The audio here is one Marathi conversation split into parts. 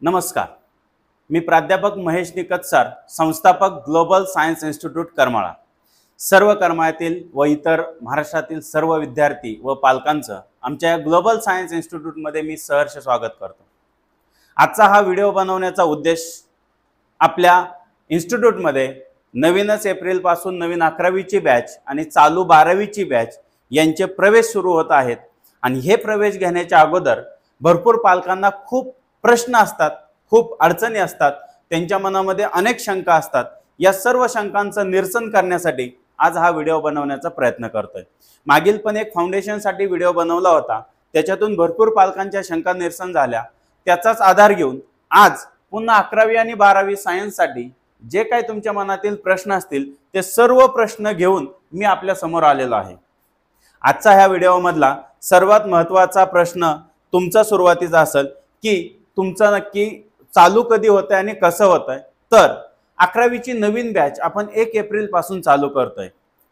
नमस्कार. मी प्राध्यापक महेश निकत सर, संस्थापक ग्लोबल सायन्स इन्स्टिट्यूट करमाळा. सर्व करमाळ्यातील व इतर महाराष्ट्रातील सर्व विद्यार्थी व पालकांचं आमच्या ग्लोबल सायन्स इन्स्टिट्यूटमध्ये मी सहर्ष स्वागत करतो. आजचा हा व्हिडिओ बनवण्याचा उद्देश आपल्या इन्स्टिट्यूटमध्ये नवीनच एप्रिलपासून नवीन 11वीची बॅच आणि चालू 12वीची बॅच यांचे प्रवेश सुरू होत आहेत. आणि हे प्रवेश घेण्याच्या अगोदर भरपूर पालकांना खूप प्रश्न असतात, खूप अडचणी असतात, त्यांच्या मनामध्ये अनेक शंका असतात. या सर्व शंकांचं निरसन करण्यासाठी आज हा व्हिडिओ बनवण्याचा प्रयत्न करतोय. मागील पण एक फाउंडेशनसाठी व्हिडिओ बनवला होता, त्याच्यातून भरपूर पालकांच्या शंका निरसन झाल्या. त्याचाच आधार घेऊन आज पुन्हा 11वी आणि 12वी सायन्ससाठी जे काही तुमच्या मनातील प्रश्न असतील ते सर्व प्रश्न घेऊन मी आपल्या समोर आलेलो आहे. आजचा ह्या व्हिडिओमधला सर्वात महत्त्वाचा प्रश्न तुमचा सुरुवातीचा असेल की तुमचं नक्की चालू कधी होतंय आणि कसं होतंय. तर 11वीची नवीन बॅच आपण 1 एप्रिलपासून चालू करतोय.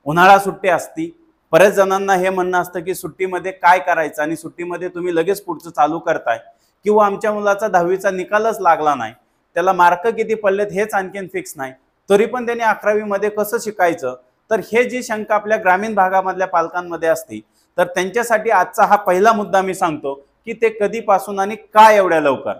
उन्हाळा सुट्टी असती. बऱ्याच जणांना हे म्हणणं असतं की सुट्टीमध्ये काय करायचं आणि सुट्टीमध्ये तुम्ही लगेच पुढचं चालू करताय, किंवा आमच्या मुलाचा 10वीचा निकालच लागला नाही, त्याला मार्क किती पडलेत हेच आणखीन फिक्स नाही, तरी पण त्याने 11वीमध्ये कसं शिकायचं. तर हे जी शंका आपल्या ग्रामीण भागामधल्या पालकांमध्ये असते, तर त्यांच्यासाठी आजचा हा पहिला मुद्दा मी सांगतो की ते कधीपासून आणि काय एवढ्या लवकर.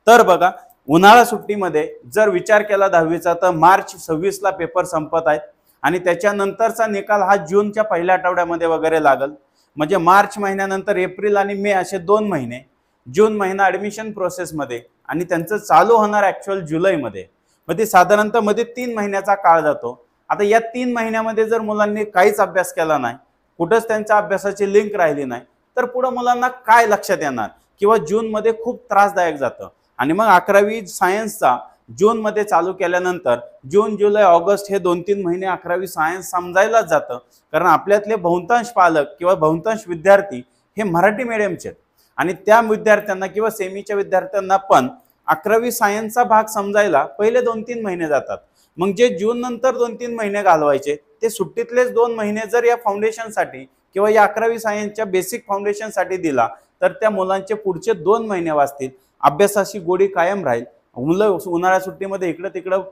तर बघा, उन्हाळा सुट्टीमध्ये जर विचार केला 10वीचा तर मार्च 26ला पेपर संपत आहेत आणि त्याच्यानंतरचा निकाल हा जूनच्या पहिल्या आठवड्यामध्ये वगैरे लागल. म्हणजे मार्च महिन्यानंतर एप्रिल आणि मे असे 2 महिने, जून महिना ॲडमिशन प्रोसेसमध्ये आणि त्यांचं चालू होणार ॲक्च्युअल जुलैमध्ये. मग ते साधारणतः मध्ये 3 महिन्याचा काळ जातो. आता या 3 महिन्यामध्ये जर मुलांनी काहीच अभ्यास केला नाही, कुठंच त्यांच्या अभ्यासाची लिंक राहिली नाही, तर पुढे मुलांना काय लक्षात येणार, किंवा जूनमध्ये खूप त्रासदायक जातं. आणि मग 11वी सायन्सचा जूनमध्ये चालू केल्यानंतर जून, जुलै, ऑगस्ट हे 2-3 महिने 11वी सायन्स समजायलाच जातं. कारण आपल्यातले बहुतांश पालक किंवा बहुतांश विद्यार्थी हे मराठी मीडियमचे आहेत आणि त्या विद्यार्थ्यांना किंवा सेमीच्या विद्यार्थ्यांना पण 11वी सायन्सचा भाग समजायला पहिले 2-3 महिने जातात. मग जे जून नंतर 2-3 महिने घालवायचे ते सुट्टीतलेच 2 महिने जर या फाउंडेशनसाठी किंवा या 11वी सायन्सच्या बेसिक फाउंडेशनसाठी दिला तर त्या मुलांचे पुढचे 2 महिने वाचतील. अभ्यासाची गोडी कायम राहील. मुलं उन्हाळ्या सुट्टीमध्ये इकडं तिकडं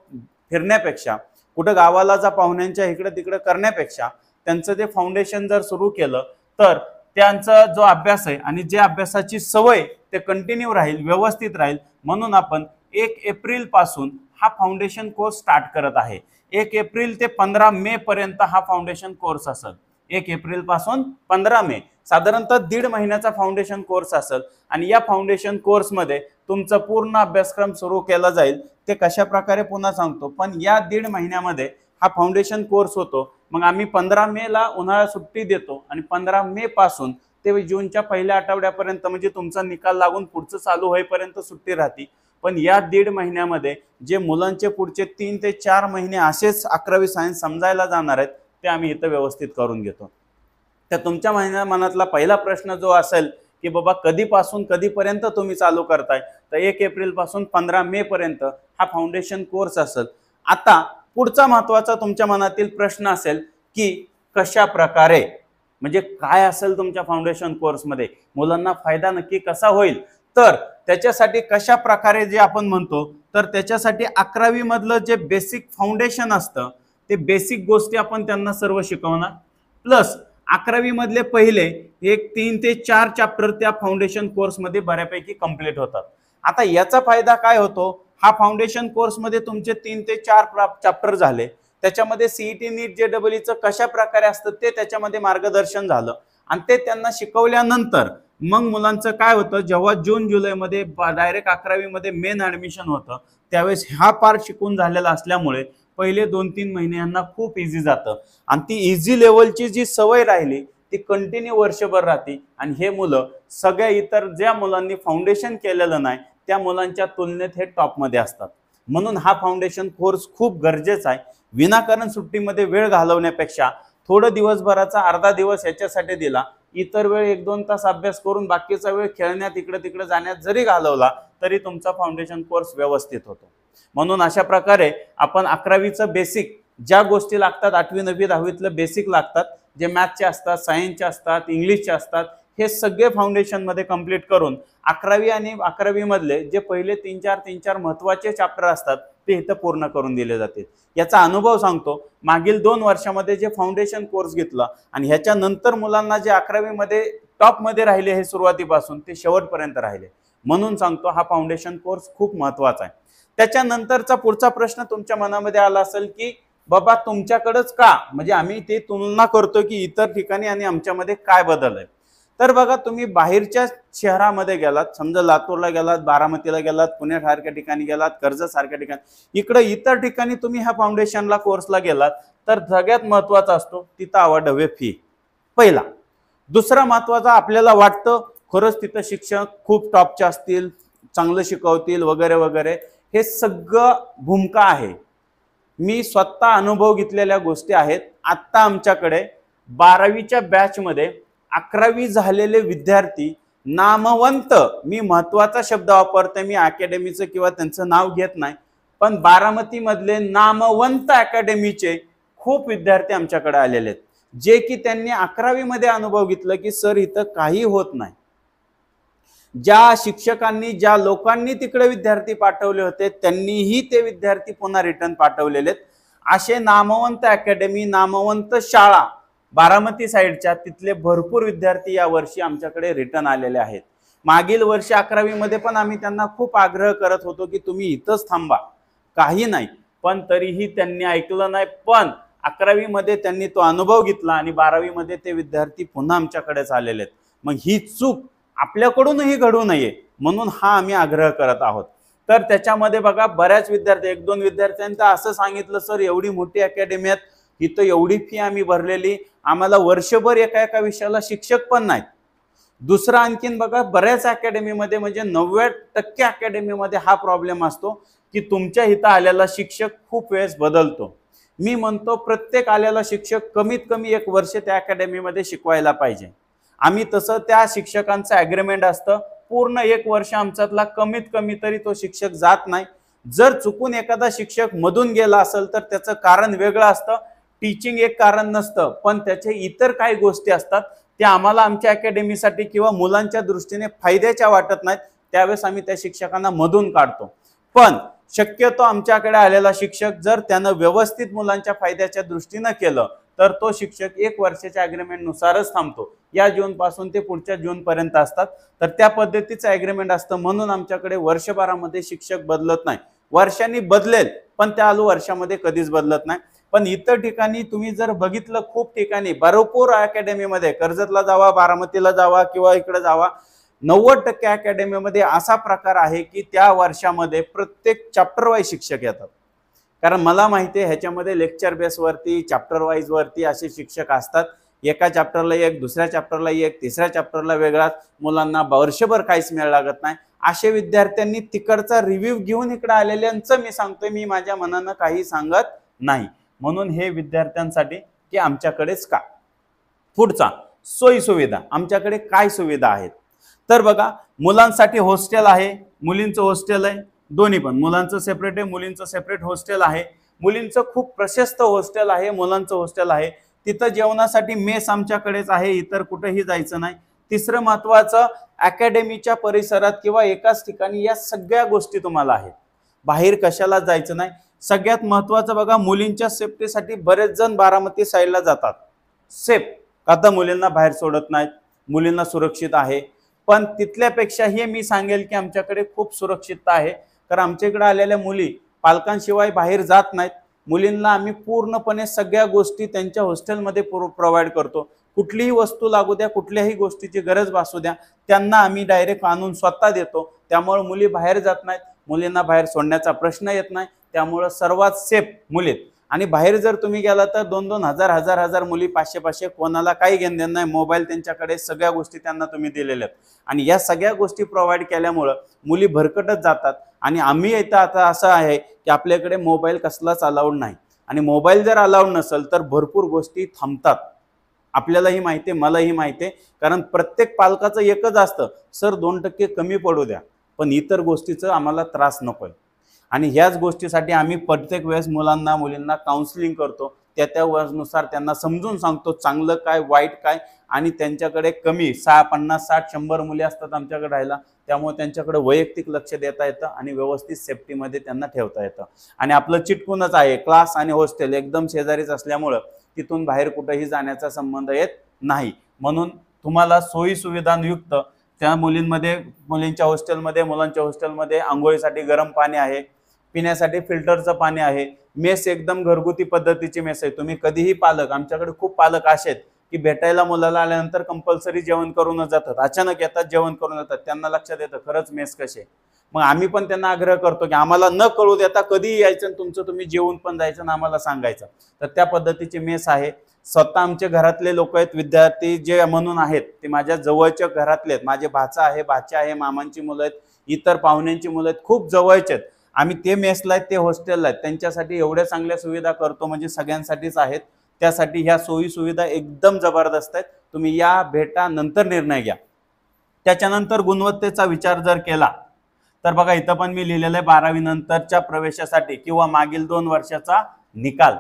फिरण्यापेक्षा, कुठं गावाला जा पाहुण्यांच्या इकडं तिकडं करण्यापेक्षा त्यांचं ते फाउंडेशन जर सुरू केलं तर त्यांचा जो अभ्यास आहे आणि जे अभ्यासाची सवय ते कंटिन्यू राहील, व्यवस्थित राहील. म्हणून आपण 1 एप्रिलपासून हा फाउंडेशन कोर्स स्टार्ट करत आहे. 1 एप्रिल ते 15 मे पर्यंत हा फाउंडेशन कोर्स असेल. 1 एप्रिलपासून 15 मे साधारणतः 1.5 महिन्याचा फाउंडेशन कोर्स असेल. आणि या फाउंडेशन कोर्समध्ये तुमचा पूर्ण अभ्यासक्रम सुरू केला जाईल. ते कशा प्रकारे पुन्हा सांगतो, पण या 1.5 महिन्यामध्ये हा फाउंडेशन कोर्स होतो. मग आम्ही 15 मेला उन्हाळा सुट्टी देतो आणि 15 मे पासून ते जूनच्या पहिल्या आठवड्यापर्यंत म्हणजे तुमचा निकाल लागून पुढचं चालू होईपर्यंत सुट्टी राहते. पण या 1.5 महिन्यामध्ये जे मुलांचे पुढचे 3 ते 4 महिने असेच 11वी सायन्स समजायला जाणार आहेत ते आम्ही इथं व्यवस्थित करून घेतो. तर तुमच्या मनातला पहिला प्रश्न जो असेल की बाबा कधीपासून कधीपर्यंत तुम्ही चालू करताय, तर 1 एप्रिलपासून 15 मे पर्यंत हा फाउंडेशन कोर्स असेल. आता पुढचा महत्त्वाचा तुमच्या मनातील प्रश्न असेल की कशा प्रकारे, म्हणजे काय असेल तुमच्या फाउंडेशन कोर्समध्ये, मुलांना फायदा नक्की कसा होईल. तर त्याच्यासाठी कशा प्रकारे जे आपण म्हणतो, तर त्याच्यासाठी 11वी मधलं जे बेसिक फाउंडेशन असतं ते बेसिक गोष्टी आपण त्यांना सर्व शिकवणार. प्लस 11वी मधले पहिले 3 ते 4 चॅप्टर त्या फाउंडेशन कोर्समध्ये बऱ्यापैकी कंप्लीट होतात. आता याचा फायदा काय होतो, हा फाउंडेशन कोर्समध्ये तुमचे 3 ते 4 चॅप्टर झाले, त्याच्यामध्ये सीईटी नीट जेईईचं कशा प्रकारे असतं ते त्याच्यामध्ये मार्गदर्शन झालं आणि ते त्यांना शिकवल्यानंतर मग मुलांचं काय होतं, जेव्हा जून जुलैमध्ये डायरेक्ट 11वी मध्ये मेन ॲडमिशन होतं त्यावेळेस हा पार्ट शिकून झालेला असल्यामुळे पहिले 2-3 महिने यांना खूप इझी जातं आणि ती इझी लेवलची जी सवय राहिली ती कंटिन्यू वर्षभर राहते. आणि हे मुलं सगळ्या इतर ज्या मुलांनी फाउंडेशन केलेलं नाही त्या मुलांच्या तुलनेत हे टॉपमध्ये असतात. म्हणून हा फाउंडेशन कोर्स खूप गरजेचा आहे. विनाकारण सुट्टीमध्ये वेळ घालवण्यापेक्षा थोडं दिवसभराचा अर्धा दिवस याच्यासाठी दिला, इतर वेळ 1-2 तास अभ्यास करून बाकीचा वेळ खेळण्यात इकडे तिकडे जाण्यात जरी घालवला तरी तुमचा फाउंडेशन कोर्स व्यवस्थित होतो. म्हणून अशा प्रकारे आपण 11वीचं बेसिक ज्या गोष्टी लागतात, 8वी 9वी 10वीतलं बेसिक लागतात, जे मॅथचे असतात, सायन्सचे असतात, इंग्लिशचे असतात, हे सगळे फाउंडेशनमध्ये कंप्लीट करून 11वी आणि 11वी मधले जे पहिले 3-4 महत्त्वाचे चॅप्टर असतात ते इथं पूर्ण करून दिले जातील। याचा अनुभव सांगतो, मागील 2 वर्षामध्ये जे फाउंडेशन कोर्स घेतला आणि ह्याच्या नंतर मुलांना जे 11वी मध्ये टॉप मध्ये राहिले हे सुरुवातीपासून ते शेवटपर्यंत राहिले, म्हणून सांगतो हा फाउंडेशन कोर्स खूप महत्त्वाचा आहे। त्याच्यानंतरचा पुढचा प्रश्न तुमच्या मनामध्ये आला असेल की बाबा तुमच्याकडेच का, म्हणजे आम्ही ते तुलना करतो की इतर ठिकाणी आणि आमच्यामध्ये काय बदल आहे। तर बघा, तुम्ही बाहेरच्या शहरामध्ये गेलात, समजा लातूरला गेलात, बारामतीला गेलात, पुण्यासारख्या ठिकाणी गेलात, कर्जत सारख्या ठिकाणी, इकडे इतर ठिकाणी तुम्ही ह्या फाउंडेशनला कोर्सला गेलात तर सगळ्यात महत्त्वाचा असतो तिथं अवाढव्य फी पहिला। दुसरा महत्त्वाचा, आपल्याला वाटतं खरंच तिथं शिक्षक खूप टॉपचे असतील, चांगलं शिकवतील वगैरे वगैरे, हे सगळं भूमिका आहे। मी स्वतः अनुभव घेतलेल्या गोष्टी आहेत। आता आमच्याकडे 12वीच्या बॅच मध्ये 11वी झालेले विद्यार्थी नामवंत, मी महत्त्वाचा शब्द वापरते, मी अकॅडमीचं किंवा त्यांचं नाव घेत नाही, पण बारामती मधले नामवंत अकॅडमीचे खूप विद्यार्थी आमच्याकडे आलेले आहेत, जे की त्यांनी 11वी मध्ये अनुभव घेतला की सर इथं काही होत नाही। ज्या शिक्षकांनी, ज्या लोकांनी तिकडे विद्यार्थी पाठवले होते त्यांनीही ते विद्यार्थी पुन्हा रिटर्न पाठवलेले आहेत। असे नामवंत अकॅडमी, नामवंत शाळा बारामती साइडच्या तिथले भरपूर विद्यार्थी या वर्षी आमच्याकडे रिटर्न आलेले आहेत। मागील वर्षी 11वी मध्ये पण आम्ही त्यांना खूप आग्रह करत होतो की तुम्ही इथंच थांबा, काही नाही, पण तरीही त्यांनी ऐकलं नाही। पण 11वी मध्ये त्यांनी तो अनुभव घेतला आणि 12वी मध्ये ते विद्यार्थी पुन्हा आमच्याकडेच आलेले आहेत। मग ही चूक आपल्याकडूनही घडू नये म्हणून हा आम्ही आग्रह करत आहोत। तर त्याच्यामध्ये बघा, बऱ्याच विद्यार्थी, 1-2 विद्यार्थ्यांनी तर असं सांगितलं, सर एवढी मोठी अकॅडमी आहे, इथं एवढी फी आम्ही भरलेली, आम्हाला वर्षभर एका विषयाला शिक्षक पण नाहीत। दुसरा आणखीन बघा, बऱ्याच अकॅडमीमध्ये म्हणजे 90% अकॅडमीमध्ये हा प्रॉब्लेम असतो की तुमच्या इथं आलेला शिक्षक खूप वेळेस बदलतो। मी म्हणतो प्रत्येक आलेला शिक्षक कमीत कमी 1 वर्ष त्या अकॅडमीमध्ये शिकवायला पाहिजे। आम्ही तसं त्या शिक्षकांचं ॲग्रीमेंट असतं, पूर्ण 1 वर्ष आमच्यातला कमीत कमी तरी तो शिक्षक जात नाही। जर चुकून एखादा शिक्षक मधून गेला असेल तर त्याचं कारण वेगळं असतं, टीचिंग एक कारण नसतं, पण त्याचे इतर काही गोष्टी असतात त्या आम्हाला आमच्या अकॅडमीसाठी किंवा मुलांच्या दृष्टीने फायद्याच्या वाटत नाहीत, त्यावेळेस आम्ही त्या शिक्षकांना मधून काढतो। पण शक्यतो आमच्याकडे आलेला शिक्षक जर त्यानं व्यवस्थित मुलांच्या फायद्याच्या दृष्टीने केलं तर तो शिक्षक 1 वर्षाच्या ॲग्रीमेंट नुसारच थांबतो। या जून पासून ते पुढच्या जून पर्यंत असतात, तर त्या पद्धतीचं ॲग्रीमेंट असतं, म्हणून आमच्याकडे वर्षभरामध्ये शिक्षक बदलत नाही। वर्षांनी बदलेल पण त्या वर्षामध्ये कधीच बदलत नाही। पण इतर ठिकाणी तुम्ही जर बघितलं, खूप ठिकाणी भरपूर अकॅडमीमध्ये, कर्जतला जावा, बारामतीला जावा किंवा इकडे जावा, 90% अकॅडमीमध्ये असा प्रकार आहे की त्या वर्षामध्ये प्रत्येक चॅप्टर वाईज शिक्षक येतात। कारण मला माहिती आहे ह्याच्यामध्ये लेक्चर बेसवरती, चॅप्टर वाईज वरती असे शिक्षक असतात। एका चॅप्टरला एक, दुसऱ्या चॅप्टरला एक, तिसऱ्या चॅप्टरला वेगळाच, मुलांना वर्षभर काहीच मेळ लागत नाही। असे विद्यार्थ्यांनी तिकडचा रिव्ह्यू घेऊन इकडे आलेल्यांचं मी सांगतोय, मी माझ्या मनानं काही सांगत नाही। म्हणून हे विद्यार्थ्यांसाठी की आमच्याकडेच का। पुढचा, सोयी सुविधा, आमच्याकडे काय सुविधा आहेत तर बघा, मुलांसाठी हॉस्टेल आहे, मुलींचं हॉस्टेल आहे, दोन्ही पण, मुलांचं सेपरेट आहे, मुलींचं सेपरेट हॉस्टेल आहे। मुलींचं खूप प्रशस्त हॉस्टेल आहे, मुलांचं हॉस्टेल आहे। तिथं जेवणासाठी मेस आमच्याकडेच आहे, इतर कुठेही जायचं नाही। तिसरं महत्त्वाचं, अकॅडमीच्या परिसरात किंवा एकाच ठिकाणी या सगळ्या गोष्टी तुम्हाला आहेत, बाहेर कशाला जायचं नाही। सगळ्यात महत्त्वाचं बघा, मुलींच्या सेफ्टीसाठी बरेच जण बारामती साईडला जातात, सेफ, आता मुलींना बाहेर सोडत नाहीत, मुलींना सुरक्षित आहे। पण तिथल्यापेक्षा हे मी सांगेल की आमच्याकडे खूप सुरक्षितता आहे, कारण आमच्या इकडे आलेल्या मुली पालकांशिवाय बाहेर जात नाहीत। मुलींना आम्ही पूर्णपणे सगळ्या गोष्टी त्यांच्या हॉस्टेलमध्ये प्रोव्हाइड करतो। कुठलीही वस्तू लागू द्या, कुठल्याही गोष्टीची गरज भासू द्या, त्यांना आम्ही डायरेक्ट आणून स्वतः देतो। त्यामुळे मुली बाहेर जात नाहीत, मुलींना बाहेर सोडण्याचा प्रश्न येत नाही। त्यामुळे सर्वात सेफ मुली। आणि बाहेर जर तुम्ही गेला तर 2-2 हजार मुली, 500 कोणाला काही घेणं नाही, मोबाईल त्यांच्याकडे, सगळ्या गोष्टी त्यांना तुम्ही दिलेल्या आहेत। आणि या सगळ्या गोष्टी प्रोव्हाइड केल्यामुळे मुली भरकटत जातात। आणि आम्ही इथं आता असं आहे की आपल्याकडे मोबाईल कसलाच अलाउड नाही, आणि मोबाईल जर अलाउड नसेल तर भरपूर गोष्टी थांबतात। आपल्यालाही माहिती आहे, मलाही माहिती आहे, कारण प्रत्येक पालकाचं एकच असतं, सर 2% कमी पडू द्या, पण इतर गोष्टीचं आम्हाला त्रास नकोय। आणि ह्याच गोष्टीसाठी आम्ही प्रत्येक वेळेस मुलांना, मुलींना काउन्सिलिंग करतो, त्यानुसार त्यांना समजून सांगतो चांगलं काय वाईट काय, आणि त्यांच्याकडे कमी 50 60 100 मुले असतात आमच्याकडे राहायला, त्यामुळे त्यांच्याकडे वैयक्तिक लक्ष देता येतं आणि व्यवस्थित सेफ्टीमध्ये त्यांना ठेवता येतं. आणि आपलं चिटकूनच आहे, क्लास आणि हॉस्टेल एकदम शेजारीच असल्यामुळं तिथून बाहेर कुठेही जाण्याचा संबंध येत नाही. म्हणून तुम्हाला सोयी सुविधांयुक्त त्या मुलींच्या हॉस्टेलमध्ये, मुलांच्या हॉस्टेलमध्ये आंघोळीसाठी गरम पाणी आहे, पिण्यासाठी फिल्टरचं पाणी आहे, मेस एकदम घरगुती पद्धतीची मेस आहे. तुम्ही कधीही पालक, आमच्याकडे खूप पालक असे आहेत की भेटायला मुलाला आल्यानंतर कंपल्सरी जेवण करूनच जातात, अचानक येतात जेवण करून जातात, त्यांना लक्षात येतं खरंच मेस कसे. मग आम्ही पण त्यांना आग्रह करतो की आम्हाला न कळू देता कधीही यायचं, तुमचं तुम्ही जेवून पण जायचं आणि आम्हाला सांगायचं. तर त्या पद्धतीची मेस आहे. स्वतः आमचे घरातले लोक आहेत, विद्यार्थी जे म्हणून आहेत ते माझ्या जवळच्या घरातले आहेत, माझे भाचा आहे, भाच्या आहे, मामांची मुलं आहेत, इतर पाहुण्यांची मुलं आहेत, खूप जवळचे आहेत. आम्ही ते मेसला आहेत, ते हॉस्टेलला आहेत, त्यांच्यासाठी एवढ्या चांगल्या सुविधा करतो म्हणजे सगळ्यांसाठीच आहेत. त्यासाठी ह्या सोयी सुविधा एकदम जबरदस्त आहेत. तुम्ही या, भेटा, नंतर निर्णय घ्या. त्याच्यानंतर गुणवत्तेचा विचार जर केला तर बघा इथं पण मी लिहिलेलं आहे 12वी नंतरच्या प्रवेशासाठी किंवा मागील 2 वर्षाचा निकाल.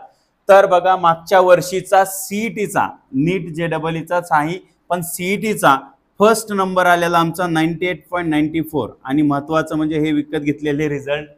तर बघा मागच्या वर्षीचा सीईटीचा, नीट JEEचाच आहे, पण सीईटीचा फर्स्ट नंबर आलेला आमचा 98.94. आणि महत्वाचं म्हणजे हे विकत घेतलेले रिझल्ट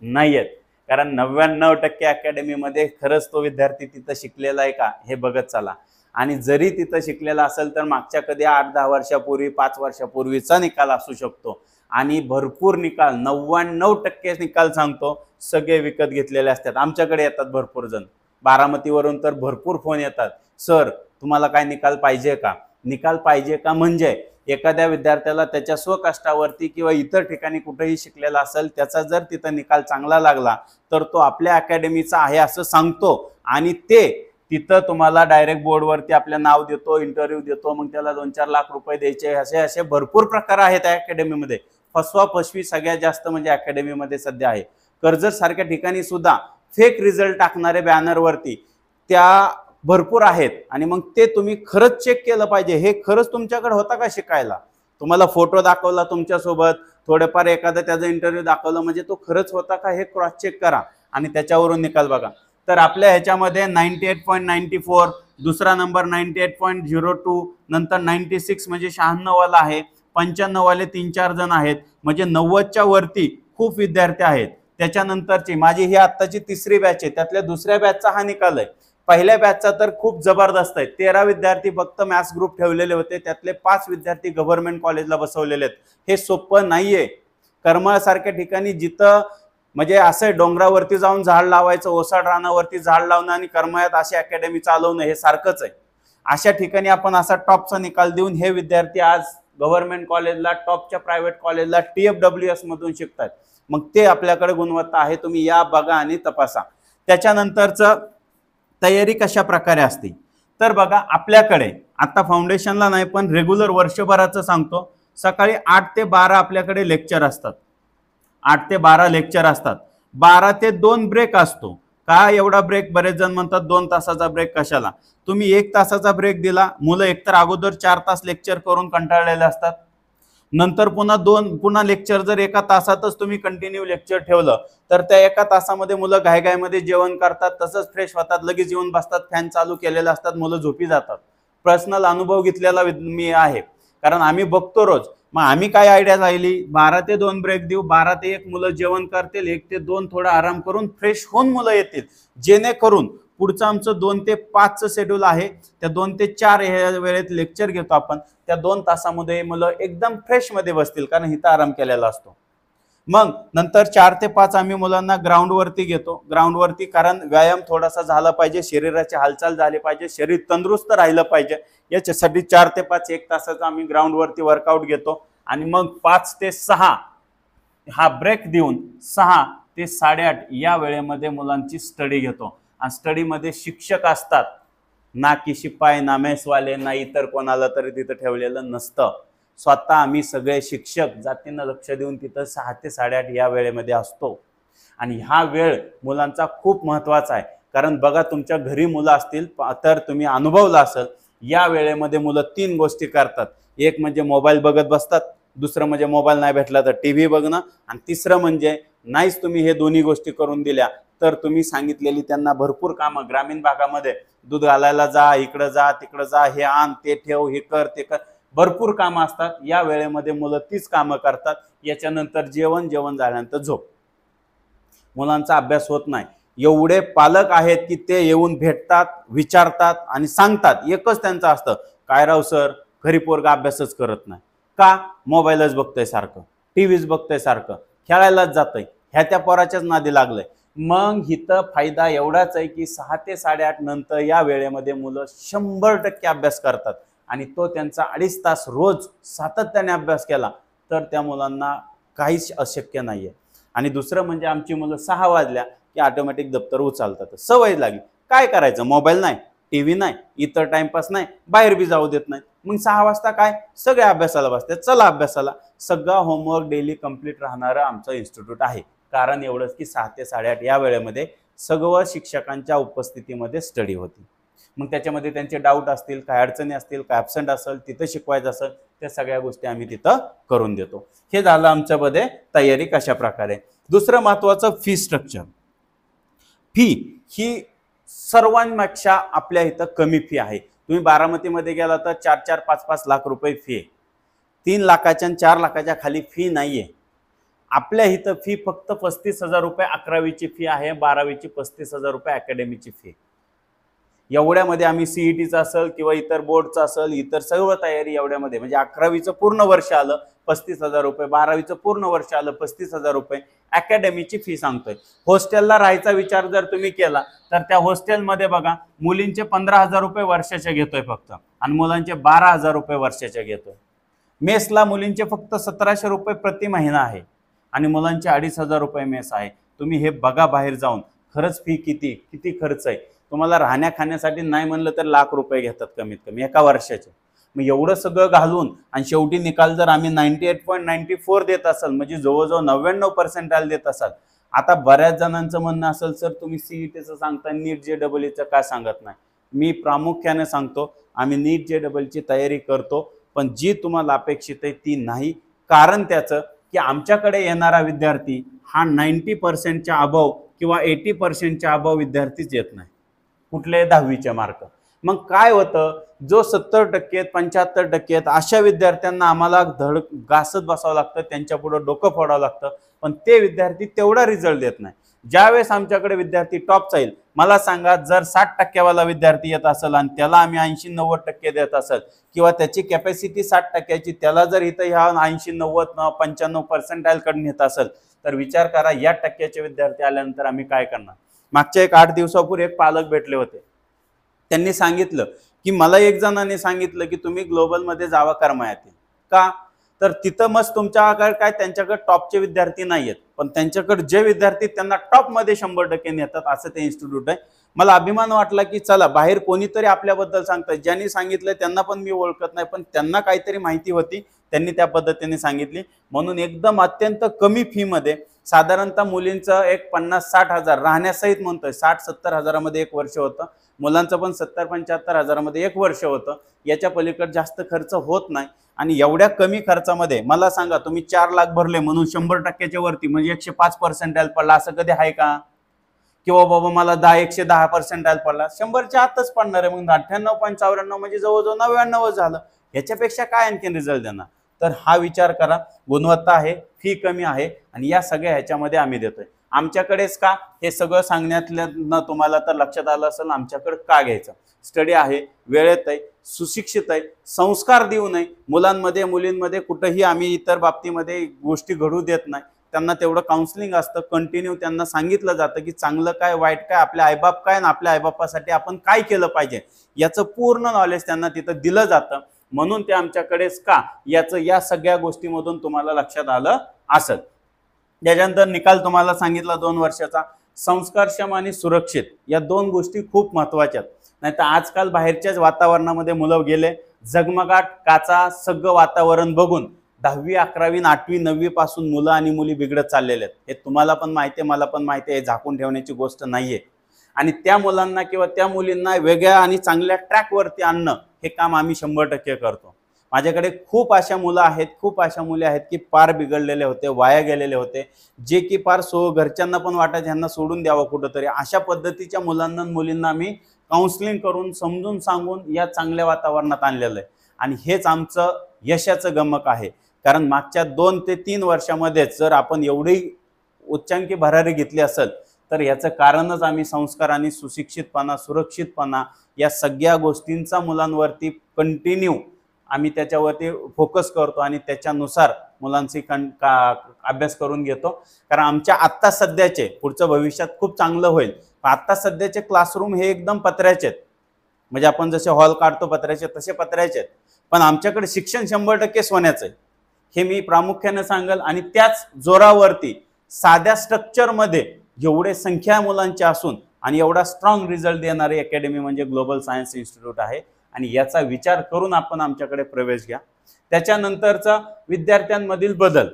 नाही आहेत, कारण 99% अकॅडमीमध्ये खरंच तो विद्यार्थी तिथं शिकलेला आहे का हे बघत चला. आणि जरी तिथं शिकलेला असेल तर मागच्या कधी 8-10 वर्षापूर्वी, 5 वर्षापूर्वीचा निकाल असू शकतो. आणि भरपूर निकाल, 99% निकाल सांगतो, सगळे विकत घेतलेले असतात. आमच्याकडे येतात भरपूर जण, बारामतीवरून तर भरपूर फोन येतात, सर तुम्हाला काय निकाल पाहिजे का? निकाल पाहिजे का म्हणजे एखाद्या विद्यार्थ्याला त्याच्या स्वकष्टावरती किंवा इतर ठिकाणी कुठेही शिकलेला असेल, त्याचा जर तिथं निकाल चांगला लागला तर तो आपल्या अकॅडमीचा आहे असं सांगतो आणि ते तिथं तुम्हाला डायरेक्ट बोर्डवरती आपलं नाव देतो, इंटरव्ह्यू देतो, मग त्याला 2-4 लाख रुपये द्यायचे. असे भरपूर प्रकार आहेत अकॅडमीमध्ये. फसवी सगळ्यात जास्त म्हणजे अकॅडमीमध्ये सध्या आहे. कर्जत सारख्या ठिकाणी सुद्धा फेक रिझल्ट टाकणारे बॅनरवरती त्या भरपूर आहेत. आणि मग ते तुम्ही खरंच चेक केलं पाहिजे, हे खरंच तुमच्याकडे होता का शिकायला. तुम्हाला फोटो दाखवला तुमच्यासोबत, थोडेफार एखादा त्याचा इंटरव्ह्यू दाखवला, म्हणजे तो खरंच होता का हे क्रॉस चेक करा आणि त्याच्यावरून निकाल बघा. तर आपल्या ह्याच्यामध्ये 98.94, दुसरा नंबर 98.02, नंतर 96 म्हणजे 96 वाला आहे, 95 वाले 3-4 जण आहेत, म्हणजे 90च्या वरती खूप विद्यार्थी आहेत. त्याच्यानंतरची माझी ही आत्ताची 3री बॅच आहे, त्यातल्या 2ऱ्या बॅचचा हा निकाल आहे. पहिल्या बॅचचा तर खूप जबरदस्त आहे. 13 विद्यार्थी फक्त मॅथ्स ग्रुप ठेवलेले होते, त्यातले 5 विद्यार्थी गव्हर्नमेंट कॉलेजला बसवलेले आहेत. हे सोपं नाहीये. करमाळसारख्या ठिकाणी जिथं म्हणजे असं डोंगरावरती जाऊन झाड लावायचं, ओसाड रानावरती झाड लावणं आणि करमाळ्यात अशी अकॅडमी चालवणं हे सारखंच आहे. अशा ठिकाणी आपण असा टॉपचा निकाल देऊन हे विद्यार्थी आज गव्हर्नमेंट कॉलेजला, टॉपच्या प्रायव्हेट कॉलेजला, TFWS मधून शिकतात. मग ते आपल्याकडे गुणवत्ता आहे. तुम्ही या, बघा आणि तपासा. त्याच्यानंतरचं तयारी कशा प्रकारे असते तर बघा आपल्याकडे आता फाउंडेशनला नाही पण रेग्युलर वर्षभराचं सांगतो. सकाळी 8 ते 12 आपल्याकडे लेक्चर असतात. 8 ते 12 लेक्चर असतात. 12 ते 2 ब्रेक असतो. का एवढा ब्रेक? बरेच जण म्हणतात 2 तासाचा ब्रेक कशाला. तुम्ही 1 तासाचा ब्रेक दिला, मुलं एकतर अगोदर 4 तास लेक्चर करून कंटाळलेले असतात, नंतर पुन्हा लेक्चर जर 1 तासातच तुम्ही कंटिन्यू लेक्चर ठेवलं तर त्या 1 तासामध्ये मुलं घाईघाईमध्ये जेवण करतात, तसंच फ्रेश होतात, लगेच येऊन बसतात, फॅन चालू केलेले असतात, मुलं झोपी जातात. पर्सनल अनुभव घेतलेला मी आहे, कारण आम्ही बघतो रोज. मग आम्ही काय आयडिया राहिली, 12 ते 2 ब्रेक देऊ, 12 ते 1 मुलं जेवण करतील, 1 ते 2 थोडा आराम करून फ्रेश होऊन मुलं येतील, जेणेकरून पुढचं आमचं 2 ते 5चं शेड्यूल आहे. त्या 2 ते 4 ह्या वेळेत लेक्चर घेतो आपण. त्या 2 तासामध्ये मुलं एकदम फ्रेश मध्ये बसतील, कारण इथं आराम केलेला असतो. मग नंतर 4 ते 5 आम्ही मुलांना ग्राउंडवरती घेतो. ग्राउंडवरती कारण व्यायाम थोडासा झाला पाहिजे, शरीराची हालचाल झाली पाहिजे, शरीर तंदुरुस्त राहिलं पाहिजे, याच्यासाठी 4 ते 5 1 तासाचा आम्ही ग्राउंडवरती वर्कआउट घेतो. आणि मग 5 ते 6 हा ब्रेक देऊन 6 ते 8:30 या वेळेमध्ये मुलांची स्टडी घेतो. आणि स्टडीमध्ये शिक्षक असतात, ना की शिपाई, ना मेसवाले, ना इतर कोणाला तरी तिथं ठेवलेलं नसतं. स्वतः आम्ही सगळे शिक्षक जातीनं लक्ष देऊन तिथं 6 ते 8:30 या वेळेमध्ये असतो. आणि हा वेळ मुलांचा खूप महत्त्वाचा आहे. कारण बघा तुमच्या घरी मुलं असतील तर तुम्ही अनुभवलं असेल, या वेळेमध्ये मुलं 3 गोष्टी करतात. एक म्हणजे मोबाईल बघत बसतात, दुसरं म्हणजे मोबाईल नाही भेटला तर TV बघणं, आणि तिसरं म्हणजे नाहीच तुम्ही हे दोन्ही गोष्टी करून दिल्या तर तुम्ही सांगितलेली त्यांना भरपूर कामं ग्रामीण भागामध्ये दूध घालायला जा, इकडं जा, तिकडं जा, हे आण, ते ठेव, हे कर, ते कर, भरपूर कामं असतात. या वेळेमध्ये मुलं तीच कामं करतात. याच्यानंतर जेवण झाल्यानंतर झोप. मुलांचा अभ्यास होत नाही. एवढे पालक आहेत की ते येऊन भेटतात, विचारतात आणि सांगतात. एकच त्यांचं असतं, काय राव सर, घरी पोरगा अभ्यासच करत नाही का? मोबाईलच बघतोय सारखं, टीव्हीच बघतोय सारखं, खेळायलाच जातंय, ह्या त्या पोराच्याच नादी लागलंय. मग इथं फायदा एवढाच आहे की 6 ते 8:30 नंतर या वेळेमध्ये मुलं 100% अभ्यास करतात आणि तो त्यांचा 2.5 तास रोज सातत्याने अभ्यास केला तर त्या मुलांना काहीच अशक्य नाहीये. आणि दुसरं म्हणजे आमची मुलं 6 वाजल्या की ऑटोमॅटिक दप्तर उचलतात. सवय लागली. काय करायचं? मोबाईल नाही, टीव्ही नाही, इतर टाइमपास नाही, बाहेर बी जाऊ देत नाही. मग 6 वाजता काय? सगळे अभ्यासाला बसतात. चला अभ्यासाला. सगळा होमवर्क डेली कंप्लीट राहणारं आमचं इन्स्टिट्यूट आहे. कारण एवढंच की 6 ते 8:30 या वेळेमध्ये सर्व शिक्षकांच्या उपस्थितीमध्ये स्टडी होती. मग त्याच्यामध्ये त्यांचे डाऊट असतील, काय अडचणी असतील, काय ॲब्सेंट असेल, तिथं शिकवायचं असेल, त्या सगळ्या गोष्टी आम्ही तिथं करून देतो. हे झालं आमच्यामध्ये तयारी कशा प्रकारे. दुसरं महत्त्वाचं फी स्ट्रक्चर. फी ही सर्वांपेक्षा आपल्या इथं कमी फी आहे. तुम्ही बारामतीमध्ये गेला तर 4-4, 5-5 लाख रुपये फी आहे. 3 लाखाच्या आणि 4 लाखाच्या खाली फी नाहीये. आपल्या इथं फी फक्त 35,000 रुपये 11वीची फी आहे, 12वीची 35,000 रुपये अकॅडमीची फी. एवढ्यामध्ये आम्ही सीईटीचा असेल किंवा इतर बोर्डचा असेल, इतर सर्व तयारी एवढ्यामध्ये, म्हणजे 11वीचं पूर्ण वर्ष आलं 35,000 रुपये, 12वीचं पूर्ण वर्ष आलं 35,000 रुपये अकॅडमीची फी सांगतोय. हॉस्टेलला राहायचा विचार जर तुम्ही केला तर त्या हॉस्टेलमध्ये बघा, मुलींचे 15,000 रुपये वर्षाचे घेतोय फक्त आणि मुलांचे 12,000 रुपये वर्षाचे घेतोय. मेसला मुलींचे फक्त 1,700 रुपये प्रति महिना आहे आणि मुलांचे 2,500 रुपये मेस आहे. तुम्ही हे बघा बाहेर जाऊन, खरंच फी किती खर्च आहे. तुम्हाला राहण्या खाण्यासाठी नाही म्हणलं तर लाख रुपये घेतात कमीत कमी एका वर्षाचे. मग एवढं सगळं घालून आणि शेवटी निकाल जर आम्ही 98.94 देत असाल, म्हणजे जवळजवळ 99% देत असाल. आता बऱ्याच जणांचं म्हणणं असेल, सर तुम्ही सीईटीचं सांगता, नीट JEEचं का सांगत नाही. मी प्रामुख्याने सांगतो, आम्ही नीट JEEची तयारी करतो, पण जी तुम्हाला अपेक्षित आहे ती नाही. कारण त्याचं की आमच्याकडे येणारा विद्यार्थी हा 90%च्या अबव किंवा 80%च्या अबव विद्यार्थीच येत नाही. कुठले 10वीचे मार्क. मग काय होतं, जो 70% 75% अशा विद्यार्थ्यांना आम्हाला घासत बसावं लागतं, त्यांच्या पुढे डोकं फोडावं लागतं, पण ते विद्यार्थी तेवढा रिझल्ट देत नाही. ज्यावेळेस आमच्याकडे विद्यार्थी टॉपचा येईल, मला सांगा, जर 60% विद्यार्थी येत असेल आणि त्याला आम्ही 80-90% देत असेल किंवा त्याची कॅपॅसिटी 60%ची, त्याला जर इथं ह्या 80-90-95% कडे नेत असेल तर विचार करा या टक्क्याचे विद्यार्थी आल्यानंतर आम्ही काय करणार. मागच्या 8 दिवसापूर्वी एक पालक भेटले होते. त्यांनी सांगितलं की मला एक जणाने सांगितलं की तुम्ही ग्लोबलमध्ये जावा करमाळ्यातील का, तर तिथं मस्त तुमच्याकडे काय त्यांच्याकडे टॉपचे विद्यार्थी नाही आहेत, पण त्यांच्याकडे जे विद्यार्थी त्यांना टॉपमध्ये 100% नेतात असं ते इन्स्टिट्यूट आहे. मला अभिमान वाटला की चला बाहेर कोणीतरी आपल्याबद्दल सांगतं. ज्यांनी सांगितलं त्यांना पण मी ओळखत नाही, पण त्यांना काहीतरी माहिती होती, त्यांनी त्या पद्धतीने सांगितली. म्हणून एकदम अत्यंत कमी फीमध्ये साधारणतः मुलींचं एक 50-60 हजार राहण्यासहित म्हणतोय, 60-70 हजारामध्ये एक वर्ष होतं. मुलांचं पण 70-75 हजारामध्ये एक वर्ष होतं. याच्या पलीकडे जास्त खर्च होत नाही. आणि एवढ्या कमी खर्चामध्ये मला सांगा, तुम्ही 4 लाख भरले म्हणून 100%च्या वरती म्हणजे 105% पडला असं कधी आहे का? किंवा बाबा मला 110% पडला, 100च्या आतच पडणार आहे. मग 98.94 म्हणजे जवळजवळ 99 झालं. याच्यापेक्षा काय आणखीन रिझल्ट देणार. तर हा विचार करा. गुणवत्ता आहे, फी कमी आहे आणि या सगळ्या ह्याच्यामध्ये आम्ही देतोय. आमच्याकडेच का हे सगळं सांगण्यातलं तुम्हाला तर लक्षात आलं असेल, आमच्याकडे का घ्यायचं. स्टडी आहे, वेळेत आहे, सुशिक्षित आहे, संस्कार देऊ नये मुलांमध्ये मुलींमध्ये कुठेही आम्ही इतर बाबतीमध्ये गोष्टी घडू देत नाही. त्यांना तेवढं काउन्सिलिंग असतं, कंटिन्यू त्यांना सांगितलं जातं की चांगलं काय, वाईट काय, आपले आईबाप काय आणि आपल्या आईबापासाठी आपण काय केलं पाहिजे याचं पूर्ण नॉलेज त्यांना तिथं दिलं जातं. म्हणून ते आमच्याकडेच का याचं या सगळ्या गोष्टीमधून तुम्हाला लक्षात आलं असेल. त्याच्यानंतर निकाल तुम्हाला सांगितला 2 वर्षाचा. संस्कारक्षम आणि सुरक्षित या 2 गोष्टी खूप महत्त्वाच्या आहेत. नाही तर आजकाल बाहेरच्याच वातावरणामध्ये मुलं गेले, झगमगाट काचा सगळं वातावरण बघून 10वी 11वी 8वी 9वी पासून मुलं आणि मुली बिघडत चाललेले आहेत. हे तुम्हाला पण माहिती आहे, मला पण माहिती आहे. हे झाकून ठेवण्याची गोष्ट नाहीये. आणि त्या मुलांना किंवा त्या मुलींना वेगळ्या आणि चांगल्या ट्रॅकवरती आणणं हे काम आम्ही 100% करतो. माझ्याकडे खूप अशा मुलं आहेत, खूप अशा मुली आहेत की पार बिघडलेले होते, वाया गेलेले होते, जे की पार घरच्यांना पण वाटायचं ह्यांना सोडून द्यावं कुठंतरी. अशा पद्धतीच्या मुलांना मुलींना मी काउन्सिलिंग करून समजून सांगून या चांगल्या वातावरणात आणलेलं आहे. आणि हेच आमचं यशाचं गमक आहे. कारण मागच्या 2 ते 3 वर्षामध्येच जर आपण एवढी उच्चांकी भरारी घेतली असेल तर याचं कारणच आम्ही संस्कार आणि सुशिक्षितपणा, सुरक्षितपणा या सगळ्या गोष्टींचा मुलांवरती कंटिन्यू आम्ही त्याच्यावरती फोकस करतो आणि त्याच्यानुसार मुलांची अभ्यास करून घेतो. कारण आमच्या आत्ता सध्याचे, पुढचं भविष्यात खूप चांगलं होईल, आत्ता सध्याचे क्लासरूम हे एकदम पत्र्याचे आहेत. म्हणजे आपण जसे हॉल काढतो पत्र्याचे तसे पत्र्याचे आहेत, पण आमच्याकडे शिक्षण 100% सोन्याचं आहे हे मी प्रामुख्याने सांगेल. आणि त्याच जोरावरती साध्या स्ट्रक्चरमध्ये एवढे संख्या मुलांची असून आणि एवढा स्ट्रॉंग रिझल्ट देणारी अकॅडमी म्हणजे ग्लोबल सायन्स इन्स्टिट्यूट आहे. आणि याचा विचार करून आपण आमच्याकडे प्रवेश घ्या. त्याच्यानंतरचा विद्यार्थ्यांमधील बदल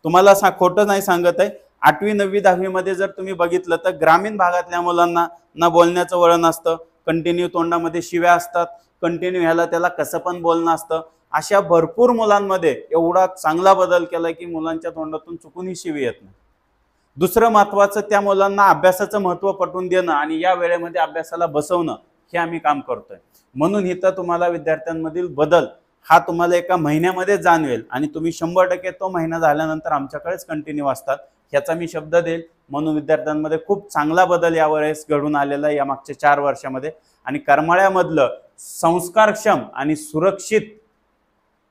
तुम्हाला खोटं नाही सांगत आहे. 8वी 9वी 10वी मध्ये जर तुम्ही बघितलं तर ग्रामीण भागातल्या मुलांना ना बोलण्याचं वळण असतं, कंटिन्यू तोंडामध्ये शिव्या असतात, कंटिन्यू ह्याला त्याला कसं पण बोलणं असतं. अशा भरपूर मुलांमध्ये एवढा चांगला बदल केलाय की मुलांच्या तोंडातून चुकूनही शिवी येत नाही. दुसरं महत्वाचं, त्या मुलांना अभ्यासाचं महत्त्व पटवून देणं आणि या वेळेमध्ये अभ्यासाला बसवणं हे आम्ही काम करतोय. म्हणून इथं तुम्हाला विद्यार्थ्यांमधील बदल हा तुम्हाला एका महिन्यामध्ये जाणवेल आणि तुम्ही 100% तो महिना झाल्यानंतर आमच्याकडेच कंटिन्यू असतात ह्याचा मी शब्द देईल. म्हणून विद्यार्थ्यांमध्ये खूप चांगला बदल यावेळेस घडून आलेला आहे या मागच्या 4 वर्षामध्ये. आणि करमाळ्यामधलं संस्कारक्षम आणि सुरक्षित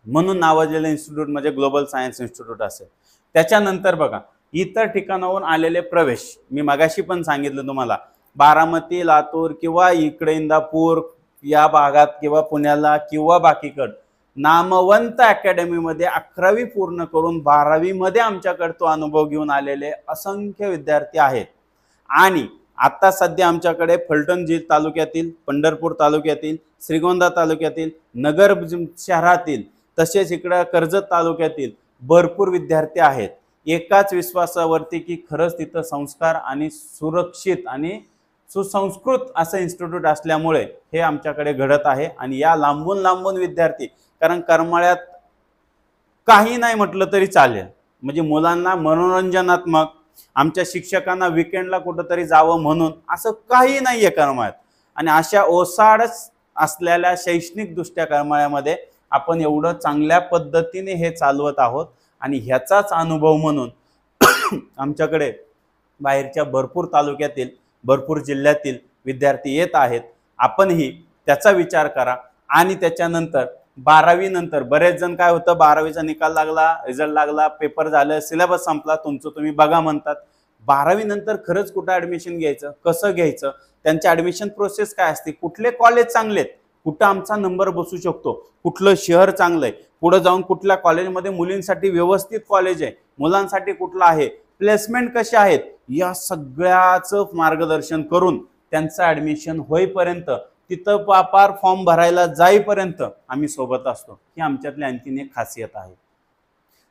म्हणून नावाजलेलं इन्स्टिट्यूट म्हणजे ग्लोबल सायन्स इन्स्टिट्यूट असेल. त्याच्यानंतर बघा इतर ठिकाणाहून आलेले प्रवेश, मी मगाशी पण सांगितलं तुम्हाला, बारामती, लातूर किंवा इकडे इंदापूर या भागात किंवा पुण्याला किंवा बाकीकड नामवंत अकॅडमीमध्ये 11वी पूर्ण करून 12वी मध्ये आमच्याकडे तो अनुभव घेऊन आलेले असंख्य विद्यार्थी आहेत. आणि आता सध्या आमच्याकडे फलटण तालुक्यातील, पंढरपूर तालुक्यातील, श्रीगोंदा तालुक्यातील, नगर शहरातील, तसेच इकडे कर्जत तालुक्यातील भरपूर विद्यार्थी आहेत. एकाच विश्वासावरती की खरंच तिथं संस्कार आणि सुरक्षित आणि सुसंस्कृत असं इन्स्टिट्यूट असल्यामुळे हे आमच्याकडे घडत आहे. आणि या लांबून लांबून विद्यार्थी, कारण करमाळ्यात काही नाही म्हटलं तरी चालेल, म्हणजे मुलांना मनोरंजनात्मक, आमच्या शिक्षकांना विकेंडला कुठंतरी जावं म्हणून असं काही नाहीये करमाळ्यात. आणि अशा ओसाडच असलेल्या शैक्षणिक दृष्ट्या करमाळ्यामध्ये आपण एवढं चांगल्या पद्धतीने हे चालवत आहोत. आणि ह्याचाच अनुभव म्हणून आमच्याकडे बाहेरच्या भरपूर तालुक्यातील, भरपूर जिल्ह्यातील विद्यार्थी येत आहेत. आपणही त्याचा विचार करा. आणि त्याच्यानंतर 12वी नंतर बरेच जण काय होतं, 12वीचा निकाल लागला, रिझल्ट लागला, पेपर झालं, सिलेबस संपला, तुमचं तुम्ही बघा म्हणतात. 12वी नंतर खरंच कुठं ॲडमिशन घ्यायचं, कसं घ्यायचं, त्यांची ॲडमिशन प्रोसेस काय असते, कुठले कॉलेज चांगले आहेत, कुठं आमचा नंबर बसू शकतो, कुठलं शहर चांगलं आहे, पुढे जाऊन कुठल्या कॉलेजमध्ये मुलींसाठी व्यवस्थित कॉलेज आहे, मुलांसाठी कुठलं आहे, प्लेसमेंट कसे आहेत, या सगळ्याचं मार्गदर्शन करून त्यांचं ॲडमिशन होईपर्यंत, तिथं पार फॉर्म भरायला जाईपर्यंत आम्ही सोबत असतो. ही आमच्यातली आणखीन एक खासियत आहे.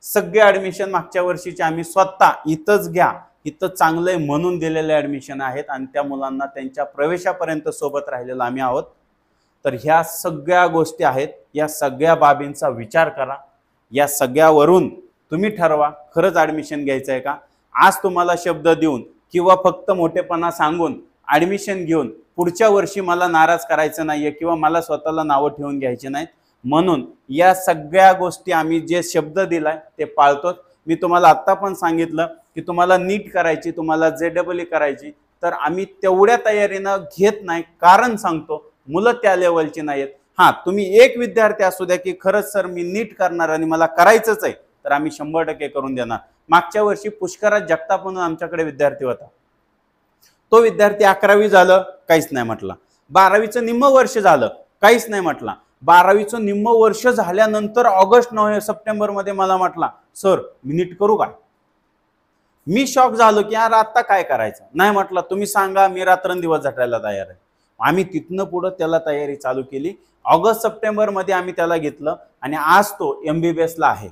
सगळे ॲडमिशन मागच्या वर्षीचे आम्ही स्वतः इथंच घ्या, इथं चांगलंय म्हणून दिलेले ॲडमिशन आहेत आणि त्या मुलांना त्यांच्या प्रवेशापर्यंत सोबत राहिलेलं आम्ही आहोत. तर ह्या सगळ्या गोष्टी आहेत. या सगळ्या बाबींचा विचार करा. या सगळ्यावरून तुम्ही ठरवा खरंच ॲडमिशन घ्यायचं आहे का. आज तुम्हाला शब्द देऊन किंवा फक्त मोठेपणा सांगून ॲडमिशन घेऊन पुढच्या वर्षी मला नाराज करायचं नाहीये किंवा मला स्वतःला नावं ठेवून घ्यायचे नाहीत. म्हणून या सगळ्या गोष्टी आम्ही जे शब्द दिलाय ते पाळतोच. मी तुम्हाला आत्ता पण सांगितलं की तुम्हाला नीट करायची, तुम्हाला JEE करायची, तर आम्ही तेवढ्या तयारीनं घेत नाही. कारण सांगतो, मुलं त्या लेवलची नाहीत. हां, तुम्ही एक विद्यार्थी असू द्या की खरंच सर मी नीट करणार आणि मला करायचंच आहे, तर आम्ही 100% करून देणार. मागच्या वर्षी पुष्कराज जगताप म्हणून आमच्याकडे विद्यार्थी होता. तो विद्यार्थी 11वी झालं, काहीच नाही म्हटला. 12वीचं निम्म वर्ष झालं, काहीच नाही म्हटला. 12वीचं निम्म वर्ष झाल्यानंतर ऑगस्ट सप्टेंबर मध्ये मला म्हटला, सर मी नीट करू काय. मी शॉक झालो की यार आता काय करायचं. नाही म्हटलं तुम्ही सांगा, मी रात्रंदिवस झटायला तयार आहे. आम्ही तिथनं पुढं त्याला तयारी चालू केली. ऑगस्ट सप्टेंबर मध्ये आम्ही त्याला घेतलं आणि आज तो MBBS ला आहे.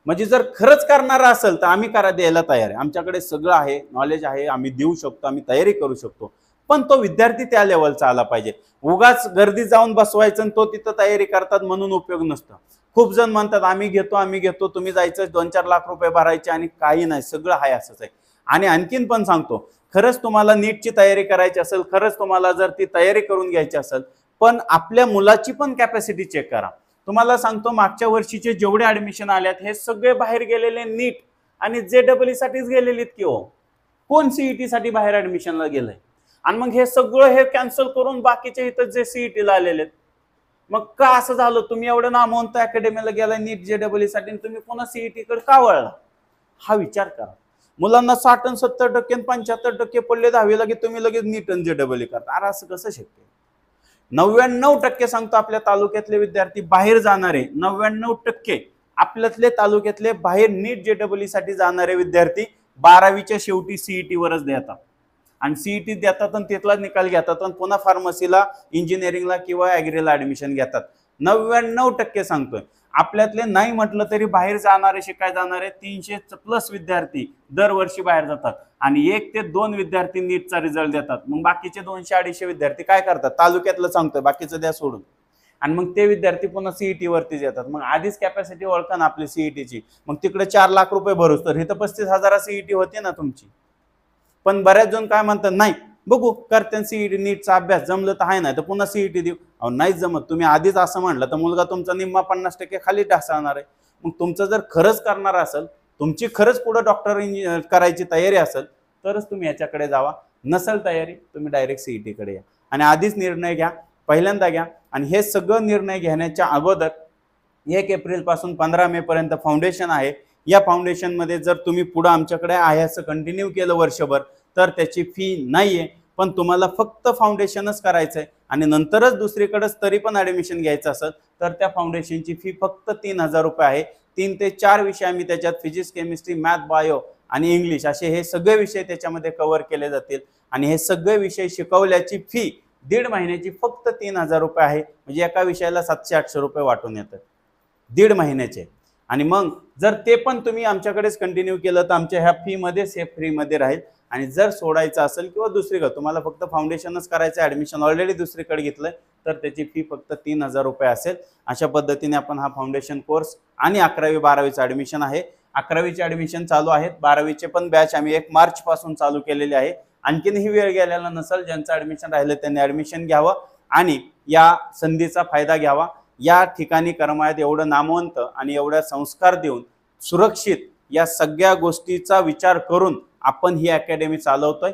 म्हणजे जर खरंच करणारा असेल तर आम्ही द्यायला तयार आहे. आमच्याकडे सगळं आहे, नॉलेज आहे, आम्ही देऊ शकतो, आम्ही तयारी करू शकतो. पण तो विद्यार्थी त्या लेवलचा आला पाहिजे. उगाच गर्दी जाऊन बसवायचं आणि तो तिथं तयारी करतात म्हणून उपयोग नसतो. खूप जण म्हणतात आम्ही घेतो, तुम्ही जायचं 2-4 लाख रुपये भरायचे आणि काही नाही, सगळं हाय असंच आहे. आणि आणखीन पण सांगतो, खरंच तुम्हाला नीटची तयारी करायची असेल, खरंच तुम्हाला जर ती तयारी करून घ्यायची असेल, पण आपल्या मुलाची पण कॅपॅसिटी चेक करा. तुम्हाला सांगतो, मागच्या वर्षीचे जेवढे ऍडमिशन आल्यात हे सगळे बाहेर गेलेले नीट आणि JEE साठीच गेलेलीत की हो. कोण CET साठी बाहेर ऍडमिशनला गेलंय? आणि मग हे सगळं हे कॅन्सल करून बाकीचे इथं जे CETला आलेले, मग का असं झालं? तुम्ही एवढं नामवंत अकॅडमीला गेलाय नीट JEE साठी, तुम्ही पुन्हा CET कडे का वळला? हा विचार करा. मुलांना 60 आणि 70% आणि 75% पडले 10वीला की तुम्ही लगेच नीट आणि JEE करता. अरे असं कसं शक्य? 99% सांगतो आपल्या तालुक्यातले विद्यार्थी बाहेर जाणारे, 99% आपल्यातले तालुक्यातले बाहेर नीट JEE साठी जाणारे विद्यार्थी 12वीच्या शेवटी CET वरच देतात. आणि CET देतात आणि तिथला निकाल घेतात आणि पुन्हा फार्मसीला, इंजिनिअरिंगला किंवा ॲग्रीला ऍडमिशन घेतात. 99% सांगतोय. आपल्यातले नाही म्हटलं तरी बाहेर जाणारे, शिकाय जाणारे 300+ विद्यार्थी दरवर्षी बाहेर जातात आणि 1 ते 2 विद्यार्थी नीटचा रिझल्ट देतात. मग बाकीचे 200-250 विद्यार्थी काय करतात? तालुक्यातलं सांगतोय, बाकीचं द्या सोडून. आणि मग ते विद्यार्थी पुन्हा CET वरतीच येतात. मग आधीच कॅपॅसिटी ओळखा ना आपली CETची. मग तिकडे 4 लाख रुपये भरूच तर इथं 35,000 CET होते ना तुमची. पण बऱ्याच जण काय म्हणतात, नाही बघू करते CET नीटचा अभ्यास, जमलं तर आहे, नाही तर पुन्हा CET देऊ. अहो नाहीच जमत. तुम्ही आधीच असं म्हणलं तर मुलगा तुमचा निम्मा 50% खाली ढासळणार आहे. मग तुमचं जर खरंच करणार असेल, तुमची खरंच पुढे डॉक्टर इंजिनियर करायची तयारी असेल, तरच तुम्ही याच्याकडे जावा. नसेल तयारी, तुम्ही डायरेक्ट CET कडे या आणि आधीच निर्णय घ्या, पहिल्यांदा घ्या. आणि हे सगळं निर्णय घेण्याच्या अगोदर 1 एप्रिल पासून 15 मे पर्यंत फाउंडेशन आहे. या फाउंडेशनमध्ये जर तुम्ही पुढे आमच्याकडे आहे असं कंटिन्यू केलं वर्षभर, तर त्याची फी नाहीये. पण तुम्हाला फक्त फाउंडेशनच करायचंय आणि नंतरच दुसरीकडेच तरी पण ऍडमिशन घ्यायचं असेल तर त्या फाउंडेशनची फी फक्त 3000 रुपये आहे. 3 ते 4 विषय आम्ही त्याच्यात फिजिक्स, केमिस्ट्री, मॅथ, बायो आणि इंग्लिश असे हे सगळे विषय त्याच्यामध्ये कव्हर केले जातील. आणि हे सगळे विषय शिकवल्याची फी 1.5 महिन्याची फक्त 3000 रुपये आहे. म्हणजे एका विषयाला 700-800 रुपये वाटून येतात 1.5 महिन्याचे. आणि मग जर ते पण तुम्ही आमच्याकडेच कंटिन्यू केलं तर आमच्या ह्या फी मध्ये फ्रीमध्ये राहील. आणि जर सोडायचं असेल किंवा दुसरीकडे तुम्हाला फक्त फाउंडेशनच करायचं, ऍडमिशन ऑलरेडी दुसरीकडे घेतलंय, तर त्याची फी फक्त 3000 रुपये असेल. अशा पद्धतीने आपण हा फाउंडेशन कोर्स आणि 11वी-12वीचं ऍडमिशन आहे. 11वीचे ऍडमिशन चालू आहेत, 12वीचे पण बॅच आम्ही 1 मार्च पासून चालू केलेले आहे. आणखीनही वेळ गेलेला नसेल, ज्यांचं ऍडमिशन राहिलं त्यांनी ऍडमिशन घ्यावं आणि या संधीचा फायदा घ्यावा. या ठिकाणी करमाळ्यात एवढं नामवंत आणि एवढ्या संस्कार देऊन सुरक्षित या सगळ्या गोष्टीचा विचार करून आपण ही अकॅडमी चालवतोय.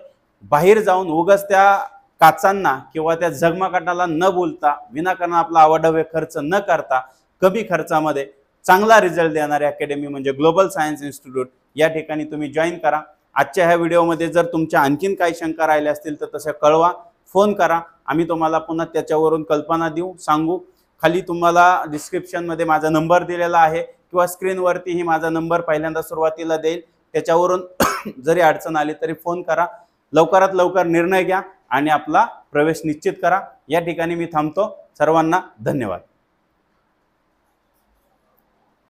बाहेर जाऊन उगाच त्या काचांना किंवा त्या झगमगाटाला न बोलता, विनाकारण आपला अवाढव्य खर्च न करता, कमी खर्चामध्ये चांगला रिझल्ट देणारी अकॅडमी म्हणजे ग्लोबल सायन्स इन्स्टिट्यूट. या ठिकाणी तुम्ही जॉईन करा. आजच्या ह्या व्हिडिओमध्ये जर तुमच्या आणखीन काही शंका राहिल्या असतील तर तशा कळवा, फोन करा. आम्ही तुम्हाला पुन्हा त्याच्यावरून कल्पना देऊ, सांगू. खाली तुम्हाला डिस्क्रिप्शनमध्ये माझा नंबर दिलेला आहे किंवा स्क्रीनवरतीही माझा नंबर पहिल्यांदा सुरुवातीला देईल. त्याच्यावरून जरी अडचण आली तरी फोन करा. लवकरात लवकर निर्णय घ्या आणि आपला प्रवेश निश्चित करा. या ठिकाणी मी थांबतो. सर्वांना धन्यवाद.